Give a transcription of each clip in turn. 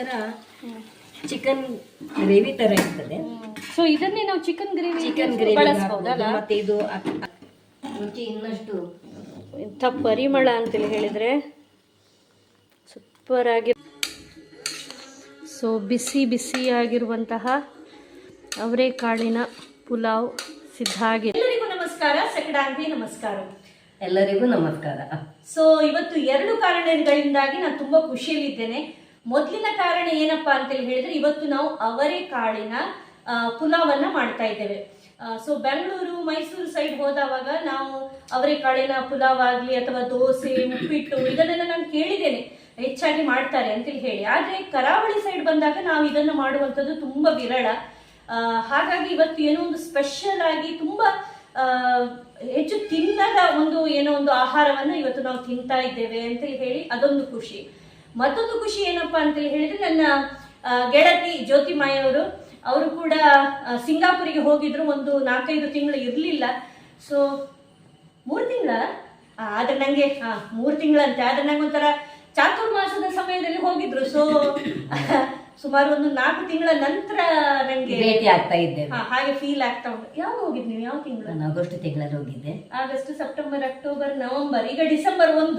ಒಂಥರ chicken gravy ತರ ಇರ್ತದೆ. ಸೊ ಇದನ್ನೇ ನಾವು ಚಿಕನ್ ಗ್ರೇವಿ ಬಳಸಬಹುದಲ್ಲ. ಮತ್ತೆ ಇದು ರುಚಿ ಇನ್ನಷ್ಟು ಇಂಥ ಪರಿಮಳ ಅಂತೇಳಿ ಹೇಳಿದರೆ ಸೂಪರ್ ಆಗಿ. ಸೊ ಬಿಸಿ ಬಿಸಿಯಾಗಿರುವಂತಹ ಅವರೆಕಾಳಿನ ಪುಲಾವ್ ಸಿದ್ಧ ಆಗಿದೆ. ಎಲ್ಲರಿಗೂ ನಮಸ್ಕಾರ, ಸೆಕಡಾಂತಿ ನಮಸ್ಕಾರ. ಎಲ್ಲರಿಗೂ ನಮಸ್ಕಾರ. ಸೊ ಇವತ್ತು 2 ಕಾರಣಗಳಿಂದಾಗಿ ನಾನು ತುಂಬಾ ಖುಷಿಯಲ್ಲಿದ್ದೇನೆ. ಮೊದಲಿನ ಕಾರಣ ಏನಪ್ಪಾ ಅಂತೇಳಿ ಹೇಳಿದ್ರೆ, ಇವತ್ತು ನಾವು ಅವರೆಕಾಳಿನ ಪುಲಾವನ್ನ ಮಾಡ್ತಾ ಇದ್ದೇವೆ. ಸೊ ಬೆಂಗಳೂರು ಮೈಸೂರು ಸೈಡ್ ಹೋದವಾಗ ನಾವು ಅವರೆಕಾಳಿನ ಪುಲಾವ್ ಆಗ್ಲಿ ಅಥವಾ ದೋಸೆ, ಉಪ್ಪಿಟ್ಟು ಇದನ್ನೆಲ್ಲ ನಾನು ಕೇಳಿದ್ದೇನೆ ಹೆಚ್ಚಾಗಿ ಮಾಡ್ತಾರೆ ಅಂತೇಳಿ ಹೇಳಿ. ಆದ್ರೆ ಕರಾವಳಿ ಸೈಡ್ ಬಂದಾಗ ನಾವು ಇದನ್ನ ಮಾಡುವಂಥದ್ದು ತುಂಬಾ ವಿರಳ. ಹಾಗಾಗಿ ಇವತ್ತು ಏನೋ ಒಂದು ಸ್ಪೆಷಲ್ ಆಗಿ ತುಂಬಾ ಹೆಚ್ಚು ತಿನ್ನದ ಏನೋ ಒಂದು ಆಹಾರವನ್ನು ಇವತ್ತು ನಾವು ತಿಂತಾ ಇದ್ದೇವೆ ಅಂತೇಳಿ ಹೇಳಿ ಅದೊಂದು ಖುಷಿ. ಮತ್ತೊಂದು ಖುಷಿ ಏನಪ್ಪಾ ಅಂತೇಳಿ ಹೇಳಿದ್ರೆ, ನನ್ನ ಗೆಳತಿ ಜ್ಯೋತಿಮಾಯವರು ಅವರು ಕೂಡ ಸಿಂಗಾಪುರಿಗೆ ಹೋಗಿದ್ರು. ಒಂದು 4-5 ತಿಂಗಳು ಇರ್ಲಿಲ್ಲ. ಸೊ 3 ತಿಂಗಳ ಆದ್ರೆ ನಂಗೆ 3 ತಿಂಗಳಂತೆ. ಆದ್ರೆ ನಂಗೆ ಒಂಥರ ಚಾತುರ್ಮಾಸದ ಸಮಯದಲ್ಲಿ ಹೋಗಿದ್ರು. ಸೊ ಸುಮಾರು ಒಂದು 4 ತಿಂಗಳ ನಂತರ ನಂಗೆ ಭೇಟಿ ಆಗ್ತಾ ಇದ್ದೇವೆ. ಹಾಗೆ ಫೀಲ್ ಆಗ್ತಾ ಉಂಟು. ಯಾವಾಗ ಹೋಗಿದ್ ನೀವು? ಯಾವ ತಿಂಗಳು? ನಾನು ಆಗಸ್ಟ್ ತಿಂಗಳಲ್ಲಿ ಹೋಗಿದ್ದೆ. ಆಗಸ್ಟ್, ಸೆಪ್ಟೆಂಬರ್, ಅಕ್ಟೋಬರ್, ನವೆಂಬರ್, ಈಗ ಡಿಸೆಂಬರ್ 1.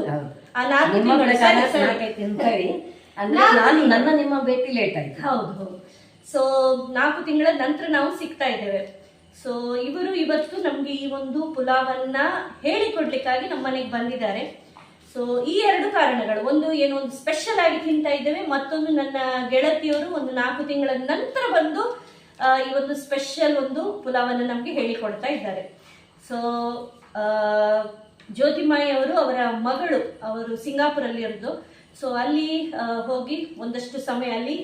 ನನ್ನ ನಿಮ್ಮ ಭೇಟಿ ಲೇಟ್ ಆಯ್ತು. ಹೌದು. ಸೊ 4 ತಿಂಗಳ ನಂತರ ನಾವು ಸಿಗ್ತಾ ಇದ್ದೇವೆ. ಸೊ ಇವರು ಇವತ್ತು ನಮ್ಗೆ ಈ ಒಂದು ಪುಲಾವನ್ನ ಹೇಳಿಕೊಡ್ಲಿಕ್ಕಾಗಿ ನಮ್ಮ ಮನೆಗೆ ಬಂದಿದ್ದಾರೆ. ಸೊ ಈ 2 ಕಾರಣಗಳು, ಒಂದು ಏನೋ ಒಂದು ಸ್ಪೆಷಲ್ ಆಗಿ ತಿಂತಾ ಇದ್ದೇವೆ, ಮತ್ತೊಂದು ನನ್ನ ಗೆಳತಿಯವರು ಒಂದು 4 ತಿಂಗಳ ನಂತರ ಬಂದು ಈ ಒಂದು ಸ್ಪೆಷಲ್ ಒಂದು ಪುಲಾವನ್ನ ನಮ್ಗೆ ಹೇಳಿಕೊಡ್ತಾ ಇದ್ದಾರೆ. ಸೊ ಜ್ಯೋತಿಮಾಯಿ ಅವರು, ಅವರ ಮಗಳು, ಅವರು ಸಿಂಗಾಪುರಲ್ಲಿ ಇರೋದು. ಸೊ ಅಲ್ಲಿ ಹೋಗಿ ಒಂದಷ್ಟು ಸಮಯ ಅಲ್ಲಿ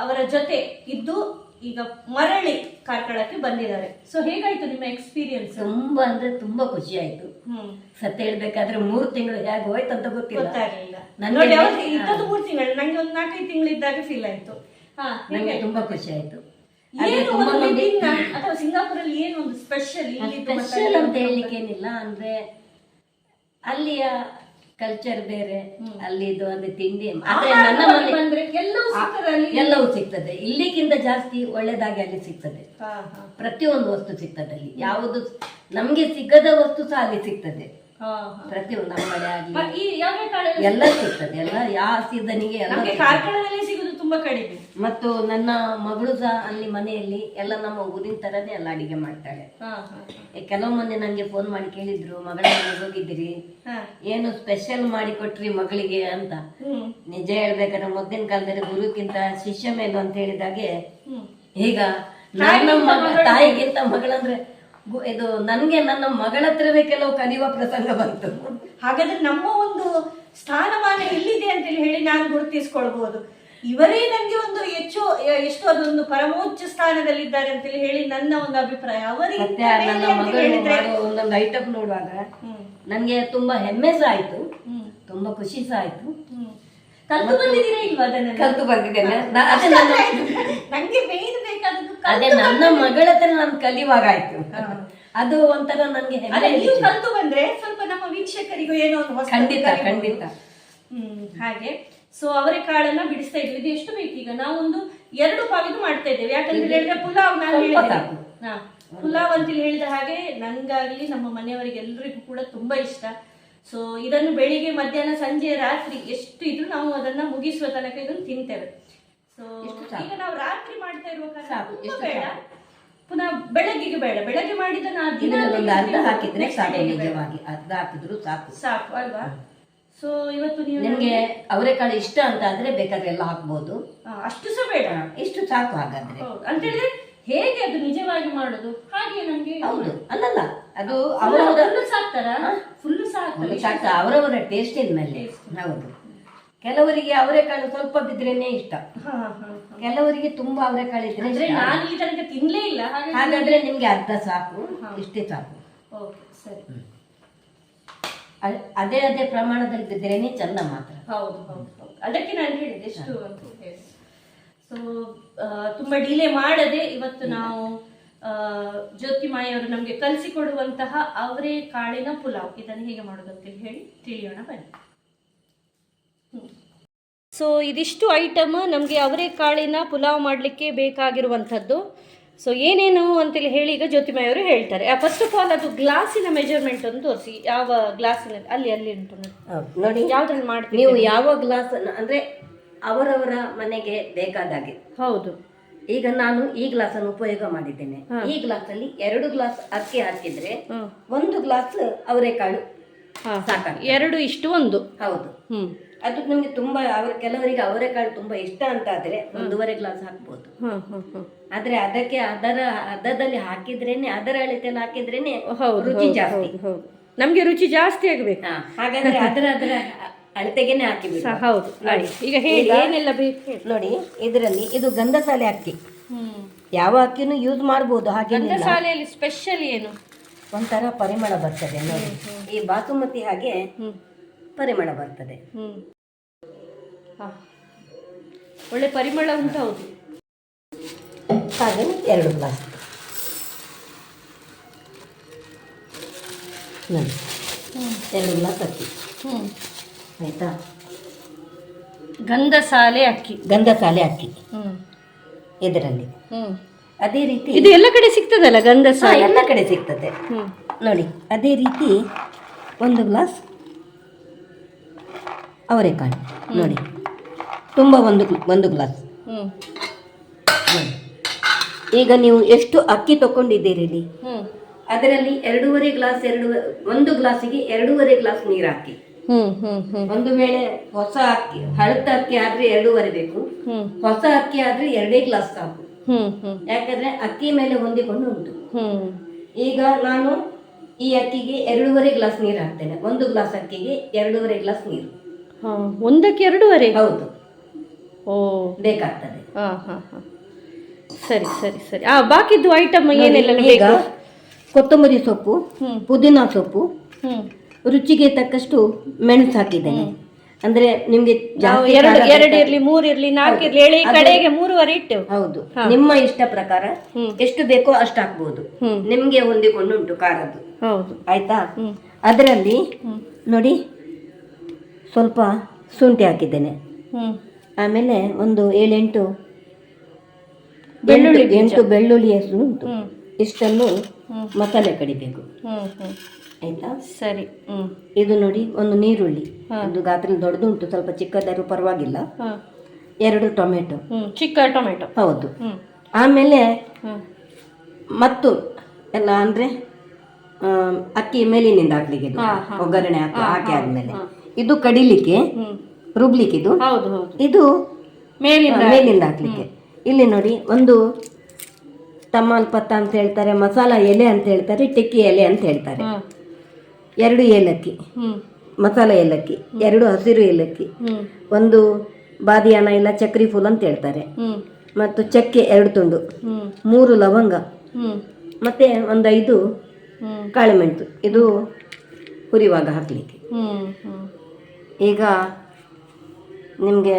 ಅವರ ಜೊತೆ ಇದ್ದು ಈಗ ಮರಳಿ ಕಾರ್ಕಳಕ್ಕೆ ಬಂದಿದ್ದಾರೆ. ಸೊ ಹೇಗಾಯ್ತು ನಿಮ್ಮ ಎಕ್ಸ್ಪೀರಿಯನ್ಸ್? ತುಂಬಾ ಅಂದ್ರೆ ತುಂಬಾ ಖುಷಿ ಆಯ್ತು. ಸತ್ಯ ಹೇಳ್ಬೇಕಾದ್ರೆ 3 ತಿಂಗಳು ಹೇಗೆ ಹೋಯ್ತು ಅಂತ ಗೊತ್ತಾಗಲಿಲ್ಲ. ನೋಡಿ, ಇದ್ದದ್ದು 3 ತಿಂಗಳು, ನಂಗೆ ಒಂದು 4-5 ತಿಂಗಳಿದ್ದಾಗ ಫೀಲ್ ಆಯ್ತು. ನಂಗೆ ತುಂಬಾ ಖುಷಿ ಆಯ್ತು. ಅಥವಾ ಸಿಂಗಾಪುರಲ್ಲಿ ಏನು ಒಂದು ಸ್ಪೆಷಲ್ ಅಂತ ಹೇಳಲಿಕ್ಕೆ ಏನಿಲ್ಲ. ಅಂದ್ರೆ ಅಲ್ಲಿಯ ಕಲ್ಚರ್ ಬೇರೆ, ಅಲ್ಲಿದು ಅಂದ್ರೆ ತಿಂಡಿ ನನ್ನ ಮನೆ ಎಲ್ಲವೂ ಸಿಗ್ತದೆ. ಇಲ್ಲಿಗಿಂತ ಜಾಸ್ತಿ ಒಳ್ಳೇದಾಗಿ ಅಲ್ಲಿ ಸಿಗ್ತದೆ. ಪ್ರತಿಯೊಂದು ವಸ್ತು ಸಿಗ್ತದೆ ಅಲ್ಲಿ. ಯಾವುದು ನಮ್ಗೆ ಸಿಗದ ವಸ್ತು ಸಹ ಅಲ್ಲಿ ಸಿಗ್ತದೆ. ಪ್ರತಿಯೊಂದು ನಮ್ಮಳೆ ಆಗ್ಲಿ ಎಲ್ಲ ಸಿಗ್ತದೆ. ಎಲ್ಲ ಯಾವ ಸೀಸನಿಗೆ ಕಾರ್ಕಳದಲ್ಲಿ ಸಿಗುದು ತುಂಬಾ ಕಡಿಮೆ. ಮತ್ತು ನನ್ನ ಮಗಳು ಸಹ ಅಲ್ಲಿ ಮನೆಯಲ್ಲಿ ಎಲ್ಲ ನಮ್ಮ ಊರಿನ ತರನೇ ಎಲ್ಲ ಅಡಿಗೆ ಮಾಡ್ತಾಳೆ. ಕೆಲವು ಮಂದಿ ನಂಗೆ ಫೋನ್ ಮಾಡಿ ಕೇಳಿದ್ರು, ಮಗಳ ಮನೆಗೆ ಹೋಗಿದ್ದೀರಿ, ಏನು ಸ್ಪೆಷಲ್ ಮಾಡಿ ಕೊಟ್ರಿ ಮಗಳಿಗೆ ಅಂತ. ನಿಜ ಹೇಳ್ಬೇಕಾದ್ರೆ ಮೊದಲಿನ ಕಾಲದಲ್ಲಿ ಗುರುಕ್ಕಿಂತ ಶಿಷ್ಯ ಮೇಲು ಅಂತ ಹೇಳಿದಾಗೆ, ಈಗ ನನ್ನ ತಾಯಿಗಿಂತ ಮಗಳಂದ್ರೆ ಇದು ನನ್ಗೆ ನನ್ನ ಮಗಳ ಹತ್ರವೇ ಕೆಲವು ಕಲಿಯುವ ಪ್ರಸಂಗ ಬಂತು. ಹಾಗಾದ್ರೆ ನಮ್ಮ ಒಂದು ಸ್ಥಾನಮಾನ ಎಲ್ಲಿದೆ ಅಂತ ಹೇಳಿ ನಾನು ಗುರುತಿಸ್ಕೊಳ್ಬಹುದು. ಇವರೇ ನನಗೆ ಒಂದು ಎಷ್ಟು ಅದೊಂದು ಪರಮೋಚ್ಚ ಸ್ಥಾನದಲ್ಲಿದ್ದಾರೆ ಅಂತ ಹೇಳಿ ನನ್ನ ಒಂದು ಅಭಿಪ್ರಾಯ. ನನ್ನ ಮಗಳು ಒಂದೊಂದು ಐಟಮ್ ನೋಡುವಾಗ ನನ್ಗೆ ತುಂಬಾ ಹೆಮ್ಮೆ ಸಹ ಆಯ್ತು, ತುಂಬಾ ಖುಷಿ ಸಹ ಆಯ್ತು. ಕಲ್ತು ಬಂದಿದ್ದೀರಾ ಇಲ್ವಾ? ಅದನ್ನ ಕಲ್ತು ಬಂದಿದ್ದೇನೆ. ನಂಗೆ ಬೇಯ್ದು ಬೇಕಾದದ್ದು ಅದೇ ನನ್ನ ಮಗಳ ಹತ್ರ ನಾನು ಕಲಿಯುವಾಗ ಆಯ್ತು. ಅದು ಒಂಥರ ನನ್ಗೆ ನೀವು ಕಲ್ತು ಬಂದ್ರೆ ಸ್ವಲ್ಪ ನಮ್ಮ ವೀಕ್ಷಕರಿಗೂ ಏನೋ ಒಂದು ಖಂಡಿತ ಖಂಡಿತ. ಹಾಗೆ ಸೊ ಅವರೆಕಾಳನ್ನ ಬಿಡಿಸ್ತಾ ಇದ್ವಿ. ಇದು ಎಷ್ಟು ಬೇಕು? ಈಗ ನಾವು ಒಂದು 2 ಪಾವಿದು ಮಾಡ್ತಾ ಇದ್ದೇವೆ. ಯಾಕಂದ್ರೆ ಹೇಳಿದ್ರೆ ಪುಲಾವ್ ನಾನು ಹೇಳಿದೆ, ಪುಲಾವ್ ಅಂತ ಹೇಳಿದ ಹಾಗೆ ನನ್ಗಾಗ್ಲಿ ನಮ್ಮ ಮನೆಯವರಿಗೆ ಎಲ್ರಿಗೂ ಕೂಡ ತುಂಬಾ ಇಷ್ಟ. ಸೊ ಇದನ್ನು ಬೆಳಿಗ್ಗೆ, ಮಧ್ಯಾಹ್ನ, ಸಂಜೆ, ರಾತ್ರಿ ಎಷ್ಟು ಇದ್ರು ನಾವು ಅದನ್ನ ಮುಗಿಸುವ ತನಕ ಇದನ್ನು ತಿಂತೇವೆ. ಸೊ ಈಗ ನಾವು ರಾತ್ರಿ ಮಾಡ್ತಾ ಇರುವ ಕಾರಣ ಬೇಡ, ಪುನಃ ಬೆಳಗ್ಗೆಗೆ ಬೇಡ. ಬೆಳಗ್ಗೆ ಮಾಡಿದ ಅರ್ಧ ಹಾಕಿದ್ರೆ ಸಾಕು, ನಿಜವಾಗಿ ಅರ್ಧ ಹಾಕಿದ್ರು ಸಾಕು ಸಾಕು ಅಲ್ವಾ? ಸೊ ಇವತ್ತು ನೀವು ನಿಮ್ಗೆ ಅವರೆಕಾಳು ಇಷ್ಟ ಅಂತ ಆದ್ರೆ ಬೇಕಾದ್ರೆ ಎಲ್ಲ ಹಾಕ್ಬೋದು. ಅಷ್ಟು ಸಹ ಬೇಡ, ಇಷ್ಟು ಸಾಕು. ಹಾಗಾದ್ರೆ ಅಂತ ಹೇಳಿದ್ರೆ ಹೇಗೆ ಅದು ನಿಜವಾಗಿ ಮಾಡೋದು ಹಾಗೆ ನಮ್ಗೆ ಹೌದು ಅಲ್ಲಲ್ಲ, ಅದು ಫುಲ್ ಸಾಕು ಅವರವರ ಟೇಸ್ಟಿನ ಮೇಲೆ. ಹೌದು, ಕೆಲವರಿಗೆ ಅವರೆಕಾಳು ಸ್ವಲ್ಪ ಬಿದ್ರೇನೆ ಇಷ್ಟ, ಕೆಲವರಿಗೆ ತುಂಬಾ ಅವರೆಕಾಳು ಇದ್ರೆ. ನಾನು ಈ ತನಕ ತಿನ್ಲೇ ಇಲ್ಲ. ಹಾಗಾದ್ರೆ ನಿಮ್ಗೆ ಅರ್ಧ ಸಾಕು, ಇಷ್ಟೇ ಸಾಕು. ಸರಿ, ಅದೇ ಅದೇ ಪ್ರಮಾಣದಲ್ಲಿ ಬಿದ್ರೇನೆ ಚಂದ ಮಾತ್ರ. ಹೌದು ಹೌದು ಹೌದು, ಅದಕ್ಕೆ ನಾನು ಹೇಳಿದೆ ಎಷ್ಟು ಅಂತ ಹೇಳಿ. ಸೊ ತುಂಬಾ ಡಿಲೇ ಮಾಡದೆ ಇವತ್ತು ನಾವು ಜ್ಯೋತಿಮಾಯಿ ಅವರು ನಮ್ಗೆ ಕಲಿಸಿಕೊಡುವಂತಹ ಅವರೆಕಾಳಿನ ಪುಲಾವ್ ಇದನ್ನು ಹೇಗೆ ಮಾಡೋದು ಅಂತ ಹೇಳಿ ತಿಳಿಯೋಣ ಬನ್ನಿ. ಸೊ ಇದಿಷ್ಟು ಐಟಮ್ ನಮಗೆ ಅವರೆಕಾಳಿನ ಪುಲಾವ್ ಮಾಡಲಿಕ್ಕೆ ಬೇಕಾಗಿರುವಂಥದ್ದು. ಸೊ ಏನೇನು ಅಂತೇಳಿ ಹೇಳಿ ಈಗ ಜ್ಯೋತಿಮಯ ಅವರು ಹೇಳ್ತಾರೆ. ಫಸ್ಟ್ ಆಫ್ ಆಲ್ ಅದು ಗ್ಲಾಸಿನ ಮೆಜರ್ಮೆಂಟ್ ಒಂದು ತೋರಿಸಿ. ಯಾವ ಗ್ಲಾಸಿನಲ್ಲಿ ಅಲ್ಲಿ ಉಂಟು ನೋಡಿ, ಯಾವ್ದ್ರಲ್ಲಿ ಮಾಡ್ತೀವಿ ನೀವು ಯಾವ ಗ್ಲಾಸ್ ಅಂದ್ರೆ ಅವರವರ ಮನೆಗೆ ಬೇಕಾದಾಗೆ. ಹೌದು. ಈಗ ನಾನು ಈ ಗ್ಲಾಸ್ ಅನ್ನು ಉಪಯೋಗ ಮಾಡಿದ್ದೇನೆ. ಈ ಗ್ಲಾಸ್ ಅಲ್ಲಿ 2 ಗ್ಲಾಸ್ ಅಕ್ಕಿ ಹಾಕಿದ್ರೆ 1 ಗ್ಲಾಸ್ ಅವರೆಕಾಳು ಸಾಕಾಗ್ತದೆ. 2:1. ಹೌದು. ಅದು ನಮ್ಗೆ ತುಂಬಾ ಕೆಲವರಿಗೆ ಅವರೆಕಾಳು ತುಂಬಾ ಇಷ್ಟ ಅಂತ ಆದ್ರೆ 1.5 ಗ್ಲಾಸ್ ಹಾಕ್ಬೋದು. ಆದ್ರೆ ಅದಕ್ಕೆ ಅದರ ಹದದಲ್ಲಿ ಹಾಕಿದ್ರೇನೆ, ಅದರ ಅಳತೆಯಲ್ಲಿ ಹಾಕಿದ್ರೇನೆ ರುಚಿ ಜಾಸ್ತಿ. ನಮ್ಗೆ ರುಚಿ ಜಾಸ್ತಿ ಆಗ್ಬೇಕು. ಹಾಗಾದ್ರೆ ಅದರ ಅಳತೆಗೆನೆ ಹಾಕಿಬಿಡಿ. ಹೌದು. ಈಗ ಹೇಳಿ ಏನೆಲ್ಲ ಬೇಕು ನೋಡಿ. ಇದರಲ್ಲಿ ಇದು ಗಂಧಸಾಲೆ ಅಕ್ಕಿ. ಯಾವ ಅಕ್ಕಿನೂ ಯೂಸ್ ಮಾಡಬಹುದು. ಹಾಗೆ ಗಂಧಸಾಲೆಯಲ್ಲಿ ಸ್ಪೆಷಲ್ ಏನು? ಒಂಥರ ಪರಿಮಳ ಬರ್ತದೆ ನೋಡಿ. ಈ ಬಾಸುಮತಿ ಹಾಗೆ ಪರಿಮಳ ಬರ್ತದೆ. ಒಳ್ಳೆ ಪರಿಮಳ ಉಂಟು. ಹೌದು. ಹಾಗೆ 2 ಗ್ಲಾಸ್ 2 ಗ್ಲಾಸ್ ಅಕ್ಕಿ. ಆಯ್ತಾ? ಗಂಧಸಾಲೆ ಅಕ್ಕಿ. ಇದರಲ್ಲಿ ಅದೇ ರೀತಿ ಇದು ಎಲ್ಲ ಕಡೆ ಸಿಗ್ತದಲ್ಲ ಗಂಧಸಾಲೆ? ಎಲ್ಲ ಕಡೆ ಸಿಗ್ತದೆ ನೋಡಿ. ಅದೇ ರೀತಿ 1 ಗ್ಲಾಸ್ ಅವರೆಕಾಳು ನೋಡಿ. ತುಂಬ ಒಂದು ಗ್ಲಾಸ್ ನೋಡಿ. ಈಗ ನೀವು ಎಷ್ಟು ಅಕ್ಕಿ ತಗೊಂಡಿದ್ದೀರಿ ಇಲ್ಲಿ, ಅದರಲ್ಲಿ 2.5 ಗ್ಲಾಸ್ 1 ಗ್ಲಾಸಿಗೆ 2.5 ಗ್ಲಾಸ್ ನೀರು ಹಾಕಿ. ಒಂದು ವೇಳೆ ಹೊಸ ಅಕ್ಕಿ ಹಳತ ಅಕ್ಕಿ ಆದ್ರೆ 2.5 ಬೇಕು. ಹೊಸ ಅಕ್ಕಿ ಆದ್ರೆ 2 ಗ್ಲಾಸ್ ಸಾಕು. ಯಾಕಂದ್ರೆ ಅಕ್ಕಿ ಮೇಲೆ ಹೊಂದಿಕೊಂಡು ಉಂಟು. ಈಗ ನಾನು ಈ ಅಕ್ಕಿಗೆ 2.5 ಗ್ಲಾಸ್ ನೀರು ಹಾಕ್ತೇನೆ. 1 ಗ್ಲಾಸ್ ಅಕ್ಕಿಗೆ 2.5 ಗ್ಲಾಸ್ ನೀರು. ಒಂದಕ್ಕೆ 2.5? ಹೌದು. ಓ, ಬೇಕಾಗ್ತದೆ. ಸರಿ ಸರಿ ಸರಿ. ಬಾಕಿದ್ದು ಐಟಮ್ ಏನೆಲ್ಲ? ಈಗ ಕೊತ್ತಂಬರಿ ಸೊಪ್ಪು, ಪುದೀನಾ ಸೊಪ್ಪು, ರುಚಿಗೆ ತಕ್ಕಷ್ಟು ಮೆಣಸು ಹಾಕಿದ್ದೇನೆ. ಅಂದ್ರೆ ನಿಮ್ಗೆ 2 ಇರ್ಲಿ, 3 ಇರ್ಲಿ, 4 ಇರ್ಲಿ, ಹೇಳಿ ಕಡೆಗೆ 3.5 ಇಟ್ಟೆವು. ಹೌದು. ನಿಮ್ಮ ಇಷ್ಟ ಪ್ರಕಾರ ಎಷ್ಟು ಬೇಕೋ ಅಷ್ಟು ಹಾಕ್ಬಹುದು. ನಿಮ್ಗೆ ಹೊಂದಿಕೊಂಡು ಉಂಟು ಖಾರದ್ದು. ಹೌದು. ಆಯ್ತಾ? ಅದರಲ್ಲಿ ನೋಡಿ ಸ್ವಲ್ಪ ಶುಂಠಿ ಹಾಕಿದ್ದೇನೆ. ಆಮೇಲೆ ಒಂದು 7-8 ಬೆಳ್ಳುಳ್ಳಿ ಹೆಸರು ಉಂಟು. ಇಷ್ಟನ್ನು ಮಸಾಲೆ ಕಡಿಬೇಕು. ಆಯ್ತಾ? ಸರಿ. ಇದು ನೋಡಿ, ಒಂದು ನೀರುಳ್ಳಿ, ಒಂದು ಗಾತ್ರ ದೊಡ್ಡದುಂಟು, ಸ್ವಲ್ಪ ಚಿಕ್ಕದಾದ್ರೂ ಪರವಾಗಿಲ್ಲ. 2 ಟೊಮೆಟೊ, ಚಿಕ್ಕ ಟೊಮೆಟೊ. ಹೌದು. ಆಮೇಲೆ ಮತ್ತು ಎಲ್ಲ ಅಂದ್ರೆ ಅಕ್ಕಿ ಮೇಲಿನಿಂದ ಹಾಕ್ಲಿಕ್ಕೆ, ಒಗ್ಗರಣೆ ಹಾಕಿ ಆದ್ಮೇಲೆ ಇದು ಕಡಿಲಿಕ್ಕೆ, ರುಬ್ಲಿಕ್ಕೆ, ಇದು ಮೇಲಿಂದ ಹಾಕ್ಲಿಕ್ಕೆ. ಇಲ್ಲಿ ನೋಡಿ, ಒಂದು ತಮಾಲ್ಪತ್ತ ಅಂತ ಹೇಳ್ತಾರೆ, ಮಸಾಲಾ ಎಲೆ ಅಂತ ಹೇಳ್ತಾರೆ, ಟೆಕ್ಕಿ ಎಲೆ ಅಂತ ಹೇಳ್ತಾರೆ. 2 ಏಲಕ್ಕಿ, ಮಸಾಲ ಏಲಕ್ಕಿ, 2 ಹಸಿರು ಏಲಕ್ಕಿ, ಒಂದು ಬಾದಿಯಾನ ಇಲ್ಲ ಚಕ್ರಿ ಫೂಲ್ ಅಂತ ಹೇಳ್ತಾರೆ, ಮತ್ತು ಚಕ್ಕೆ 2 ತುಂಡು, 3 ಲವಂಗ, ಮತ್ತೆ ಒಂದು 5 ಕಾಳುಮೆಣಸು. ಇದು ಹುರಿವಾಗ ಹಾಕ್ಲಿಕ್ಕೆ. ಈಗ ನಿಮ್ಗೆ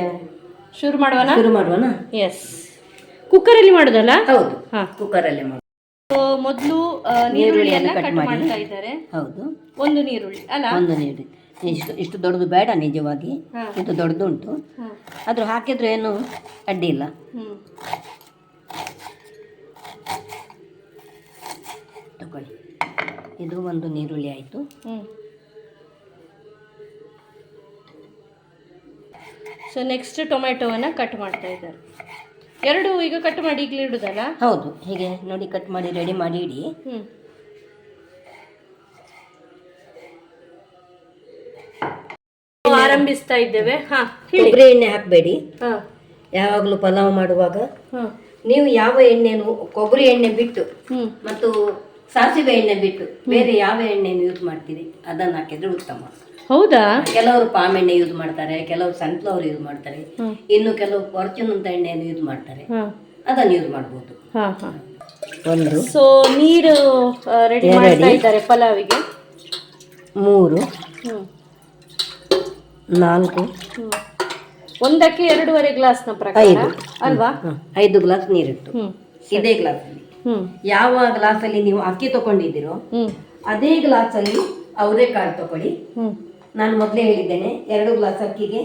ಶುರು ಮಾಡುವನಾ? ಎಸ್. ಕುಕ್ಕರಲ್ಲಿ ಮಾಡೋದಲ್ಲ? ಹೌದು. ಕುಕ್ಕರಲ್ಲಿ ಮಾಡೋದು. ಮೊದಲು ನೀರುಳ್ಳಿಯನ್ನ ಕಟ್ ಮಾಡ್ತಾ ಇದ್ದಾರೆ. ಹೌದು. ಒಂದು ನೀರುಳ್ಳಿ ಅಲ್ಲ? ಒಂದು ನೀರುಳ್ಳಿ. ಇಷ್ಟು ದೊಡ್ಡದು ಬೇಡ ನಿಜವಾಗಿ, ಇದು ದೊಡ್ಡದುಂಟು. ಆದ್ರೂ ಹಾಕಿದ್ರೆ ಏನು ಅಡ್ಡಿ ಇಲ್ಲ. ತಗೊಳ್ಳಿ. ಇದು ಒಂದು ನೀರುಳ್ಳಿ ಆಯ್ತು. ಸೊ ನೆಕ್ಸ್ಟ್ ಟೊಮೆಟೊವನ್ನ ಕಟ್ ಮಾಡ್ತಾ ಇದ್ದಾರೆ. 2 ಈಗ ಕಟ್ ಮಾಡಿ ಈಗಲೇ ಇಡುದಲ್ಲ? ಹೌದು. ಹೀಗೆ ನೋಡಿ, ಕಟ್ ಮಾಡಿ ರೆಡಿ ಮಾಡಿ ಇಡಿ. ಆರಂಭಿಸ್ತಾ ಇದ್ದೇವೆ. ಕೊಬ್ಬರಿ ಎಣ್ಣೆ ಹಾಕಬೇಡಿ. ಯಾವಾಗಲೂ ಪಲಾವ್ ಮಾಡುವಾಗ ನೀವು ಯಾವ ಎಣ್ಣೆನು, ಕೊಬ್ಬರಿ ಎಣ್ಣೆ ಬಿಟ್ಟು ಮತ್ತು ಸಾಸಿವೆ ಎಣ್ಣೆ ಬಿಟ್ಟು ಬೇರೆ ಯಾವ ಎಣ್ಣೆಯನ್ನು ಯೂಸ್ ಮಾಡ್ತೀರಿ ಅದನ್ನು ಹಾಕಿದ್ರೆ ಉತ್ತಮ. ಹೌದಾ? ಕೆಲವರು ಪಾಮ್ ಎಣ್ಣೆ ಯೂಸ್ ಮಾಡ್ತಾರೆ, ಕೆಲವರು ಸನ್ಫ್ಲವರ್ ಯೂಸ್ ಮಾಡ್ತಾರೆ, ಇನ್ನು ಕೆಲವು ಫಾರ್ಚೂನ್ ಅಂತ ಎಣ್ಣೆಯನ್ನು ಯೂಸ್ ಮಾಡ್ತಾರೆ. ಅದನ್ನು ಯೂಸ್ ಮಾಡಬಹುದು. ಸೊ ನೀರು ರೆಡಿ ಮಾಡ್ತಾ ಇದ್ದಾರೆ ಪಲಾವಿಗೆ. 3 4 ಒಂದಕ್ಕೆ 2.5 ಗ್ಲಾಸ್ ನ ಪ್ರಕಾರ ಅಲ್ವಾ? 5 ಗ್ಲಾಸ್ ನೀರಿಟ್ಟು ಇದೇ ಗ್ಲಾಸ್ ಅಲ್ಲಿ, ಯಾವ ಗ್ಲಾಸ್ ಅಲ್ಲಿ ನೀವು ಅಕ್ಕಿ ತಗೊಂಡಿದ್ದೀರೋ ಅದೇ ಗ್ಲಾಸ್ ಅಲ್ಲಿ ಅವರೆಕಾಳು ತಗೊಳ್ಳಿ. ನಾನು ಮೊದಲೇ ಹೇಳಿದ್ದೇನೆ, 2 ಗ್ಲಾಸ್ ಅಕ್ಕಿಗೆ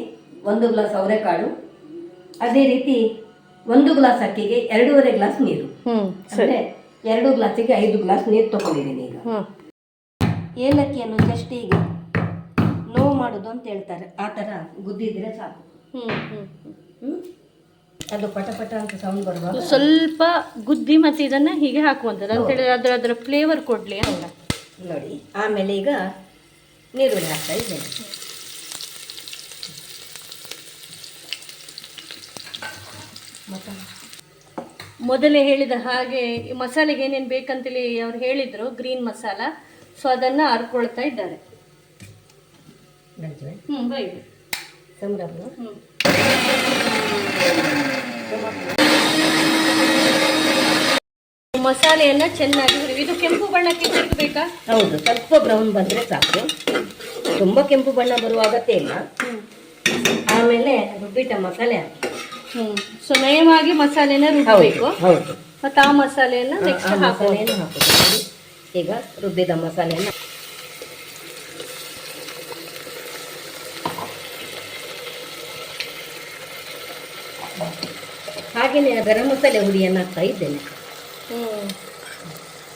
1 ಗ್ಲಾಸ್ ಅವರೆಕಾಳು, ಅದೇ ರೀತಿ 1 ಗ್ಲಾಸ್ ಅಕ್ಕಿಗೆ 2.5 ಗ್ಲಾಸ್ ನೀರು. ಅಂದರೆ 2 ಗ್ಲಾಸಿಗೆ 5 ಗ್ಲಾಸ್ ನೀರು ತಗೊಂಡಿದ್ದೀನಿ ಈಗ. ಏಲಕ್ಕಿಯನ್ನು ಜಸ್ಟ್ ಈಗ ನೋವು ಮಾಡೋದು ಅಂತ ಹೇಳ್ತಾರೆ, ಆ ಥರ ಗುದ್ದಿದ್ರೆ ಸಾಕು. ಅದು ಪಟ ಪಟ ಅಂತ ಸೌಂಡ್ ಬರುವಾಗ ಸ್ವಲ್ಪ ಗುದ್ದಿ ಮತ್ತೆ ಇದನ್ನ ಹೀಗೆ ಹಾಕುವಂಥದ್ದು ಅಂತ ಹೇಳಿದ್ರೆ ಅದರ ಫ್ಲೇವರ್ ಕೊಡ್ಲಿ ಅಂತ ನೋಡಿ. ಆಮೇಲೆ ಈಗ ನೀರುಳ್ಳಿ ಹಾಕ್ತಾ ಇದ್ದೇನೆ. ಮೊದಲೇ ಹೇಳಿದ ಹಾಗೆ ಈ ಮಸಾಲೆಗೆ ಏನೇನು ಬೇಕಂತೇಳಿ ಅವ್ರು ಹೇಳಿದ್ರು, ಗ್ರೀನ್ ಮಸಾಲ. ಸೊ ಅದನ್ನು ಅರ್ಕೊಳ್ತಾ ಇದ್ದಾರೆ. ಬೈದು ಮಸಾಲೆಯನ್ನ ಚೆನ್ನಾಗಿ ಇದು ಕೆಂಪು ಬಣ್ಣಕ್ಕೆ ತಿರುಗಬೇಕಾ? ಹೌದು, ಸ್ವಲ್ಪ ಬ್ರೌನ್ ಬಂದರೆ ಸಾಕು, ತುಂಬ ಕೆಂಪು ಬಣ್ಣ ಬರುವ ಅಗತ್ಯ ಇಲ್ಲ. ಆಮೇಲೆ ರುಬ್ಬಿಟ್ಟ ಮಸಾಲೆ ಹಾಕಿ. ಸೊ ನಯವಾಗಿ ಮಸಾಲೆನ ರುಬ್ಬಬೇಕು. ಹೌದು, ಮತ್ತು ಆ ಮಸಾಲೆಯನ್ನ ನೆಕ್ಸ್ಟ್ ಮಸಾಲೆಯನ್ನು ಹಾಕೋದು. ಈಗ ರುಬ್ಬಿದ ಮಸಾಲೆಯನ್ನು ಹಾಗೆಯೇ ಗರಂ ಮಸಾಲೆ ಹುಡಿಯನ್ನು ಹಾಕ್ತಾ ಇದ್ದೇನೆ.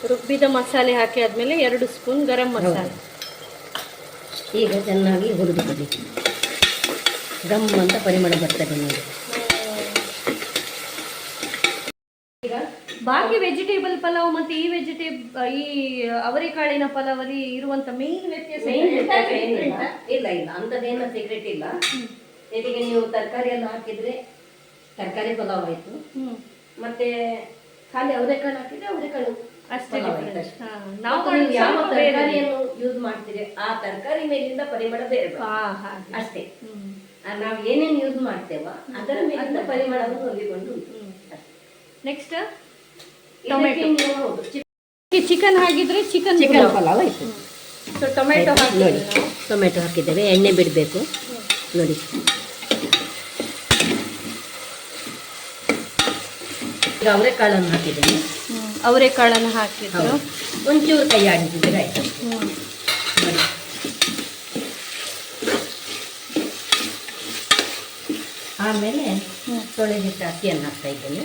ರುಬ್ಬಿದ ಮಸಾಲೆ ಹಾಕಿ ಆದ್ಮೇಲೆ 2 ಸ್ಪೂನ್ ಗರಂ ಮಸಾಲೆ. ಈಗ ಚೆನ್ನಾಗಿ ಹುರಿದುಕೊಳ್ಳಿ, ಗಮ್ ಅಂತ ಪರಿಮಳ ಬರ್ತದೆ ನೋಡಿ. ಈಗ ಬಾಕಿ ವೆಜಿಟೇಬಲ್ ಪಲಾವ್ ಮತ್ತೆ ಈ ಅವರೆಕಾಳಿನ ಪಲಾವಲ್ಲಿ ಇರುವಂತ ಮೇನ್ ವ್ಯತ್ಯಾಸ ಇಲ್ಲ ಅಂಥದ್ದೇನು ಸೀಕ್ರೆಟ್ ಇಲ್ಲ. ಇದಕ್ಕೆ ನೀವು ತರಕಾರಿ ಎಲ್ಲ ಹಾಕಿದ್ರೆ ತರಕಾರಿ ಪಲಾವ್ ಆಯ್ತು, ಮತ್ತೆ ಖಾಲಿ ಅವರೆಕಾಳು ಹಾಕಿದ್ರೆ ಅವರೆಕಾಳು ಅಷ್ಟೇ. ನಾವು ಯಾವ ತರಕಾರಿಯನ್ನು ಯೂಸ್ ಮಾಡ್ತೀರಿ ಆ ತರಕಾರಿ ಮೇಲಿಂದ ಪರಿಮಳ ಬೇರೆ ಅಷ್ಟೇ. ನಾವು ಏನೇನು ಯೂಸ್ ಮಾಡ್ತೇವ ಅದರ ಮೇಲಿಂದ ಪರಿಮಳವನ್ನು ಹೊಂದಿಕೊಂಡು. Next tomato. ಚಿಕನ್ ಹಾಕಿದ್ರೆ ಚಿಕನ್ ಪಲಾವ್ ಆಯ್ತು. ಸೊ ಟೊಮೆಟೊ ನೋಡಿ, ಟೊಮೆಟೊ ಹಾಕಿದ್ದೇವೆ, ಎಣ್ಣೆ ಬಿಡಬೇಕು ನೋಡಿ. ಈಗ ಅವರೆಕಾಳನ್ನು ಹಾಕಿದ್ದೇನೆ. ಅವರೆಕಾಳನ್ನು ಹಾಕಿದ್ರು, ಒಂಚೂರು ಕೈ ಆಡಿಸಿದ್ರೆ ಆಯ್ತು. ಆಮೇಲೆ ತೊಳೆದಿಟ್ಟ ಅಕ್ಕಿಯನ್ನು ಹಾಕ್ತಾ ಇದ್ದೇನೆ.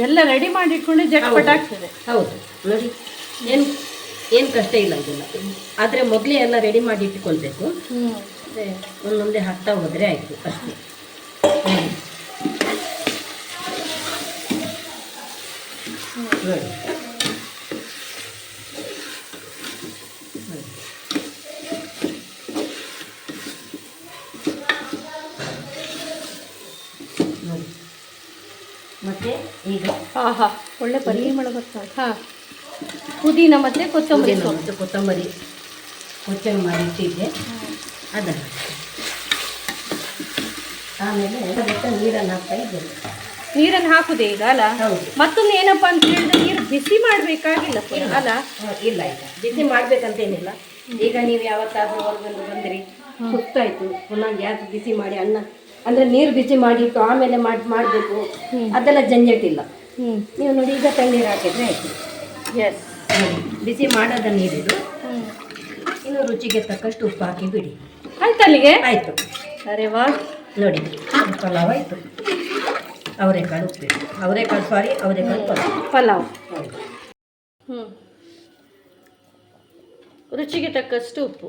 ಎಲ್ಲ ರೆಡಿ ಮಾಡಿ ಇಟ್ಕೊಂಡ್ರೆ ಜಟ್ಪಟ ಆಗ್ತದೆ. ಹೌದು ನೋಡಿ, ಏನು ಕಷ್ಟ ಇಲ್ಲ ಇದೆಲ್ಲ. ಆದರೆ ಮೊದಲೇ ಎಲ್ಲ ರೆಡಿ ಮಾಡಿ ಇಟ್ಕೊಳ್ಬೇಕು. ಒಂದೊಂದೇ ಹಾಕ್ತಾ ಹೋದರೆ ಆಯಿತು ಅಷ್ಟೇ. ನೋಡಿ ಮತ್ತೆ ಈಗ ಒಳ್ಳೆ ಪರಿಮಳ ಬರ್ತದೆ. ಪುದೀನ ಮತ್ತೆ ಕೊತ್ತಂಬರಿ ಕೊತ್ತಂಬರಿ ಕೊಚ್ಚಲು ಮಾಡಿ ಇಟ್ಟಿದ್ದೆ ಅದನ್ನು. ಆಮೇಲೆ ನೀರನ್ನು ಹಾಕ್ತಾ ಇದ್ದೇನೆ. ನೀರನ್ನು ಹಾಕುದೇ ಈಗ ಅಲ್ಲ? ಮತ್ತೊಂದು ಏನಪ್ಪಾ ಅಂತ ಹೇಳಿದ್ರೆ ನೀರು ಬಿಸಿ ಮಾಡಬೇಕಾಗಿಲ್ಲ ಅಲ್ಲ? ಇಲ್ಲ ಬಿಸಿ ಮಾಡ್ಬೇಕಂತೇನಿಲ್ಲ. ಈಗ ನೀವು ಯಾವತ್ತಾದ್ರೂ ಹೊರಗಂದು ಬಂದಿರಿ, ಸುತ್ತಾಯ್ತು, ಪುನಃ ಗ್ಯಾಸ್ ಬಿಸಿ ಮಾಡಿ ಅನ್ನ ಅಂದ್ರೆ ನೀರು ಬಿಸಿ ಮಾಡಿಟ್ಟು ಆಮೇಲೆ ಮಾಡಬೇಕು, ಅದೆಲ್ಲ ಜಂಜಟ್ಟಿಲ್ಲ. ನೀವು ನೋಡಿ ಈಗ ತಣ್ಣೀರು ಹಾಕಿದ್ರೆ ಆಯ್ತು. ಎಸ್, ಬಿಸಿ ಮಾಡದ ನೀರಿದು. ಇನ್ನು ರುಚಿಗೆ ತಕ್ಕಷ್ಟು ಉಪ್ಪು ಹಾಕಿ ಬಿಡಿ. ಆಯ್ತು, ಅಲ್ಲಿಗೆ ಆಯ್ತು. ಅರೆ ವಾ, ನೋಡಿ ಪಲಾವ್ ಆಯ್ತು. ಅವರೆಕಾಳು ಉಪ್ಪಿಟ್ಟು, ಅವರೆಕಾಳು ಪಲಾವ್. ರುಚಿಗೆ ತಕ್ಕಷ್ಟು ಉಪ್ಪು.